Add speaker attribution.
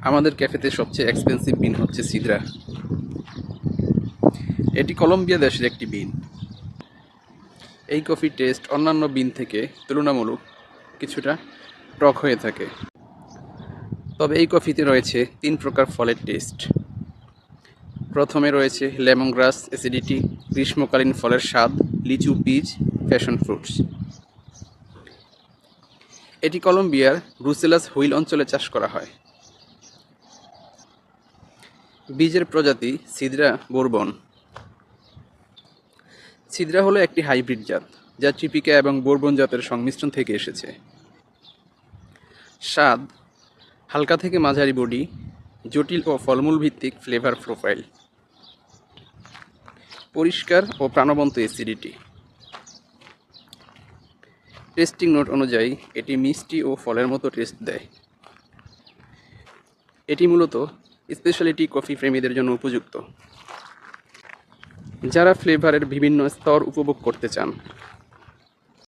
Speaker 1: আমাদের ক্যাফেতে সবচেয়ে এক্সপেন্সিভ বিন হচ্ছে সিদ্রা। এটি কলম্বিয়া দেশের একটি বিন। এই কফির টেস্ট অন্যান্য বিন থেকে তুলনামূলক কিছুটা টক হয়ে থাকে। তবে এই কফিতে রয়েছে 3 প্রকার ফলের টেস্ট। প্রথমে রয়েছে লেমন গ্রাস অ্যাসিডিটি, গ্রীষ্মকালীন ফলের স্বাদ, লিচু, পিচ, প্যাশন ফ্রুটস। এটি কলম্বিয়ার ব্রুসেলাস হুইল অঞ্চলে চাষ করা হয়। বীজের প্রজাতি সিদ্রা বোরবন। সিদ্রা হলো একটি হাইব্রিড জাত, যা চিপিকা এবং বোরবন জাতের সংমিশ্রণ থেকে এসেছে। স্বাদ হালকা থেকে মাঝারি বডি, জটিল ও ফলমূল ভিত্তিক ফ্লেভার প্রোফাইল, পরিষ্কার ও প্রাণবন্ত অ্যাসিডিটি। টেস্টিং নোট অনুযায়ী এটি মিষ্টি ও ফলের মতো টেস্ট দেয়। এটি মূলত স্পেশালিটি কফি প্রেমীদের জন্য উপযুক্ত, যারা ফ্লেভারের বিভিন্ন স্তর উপভোগ করতে চান।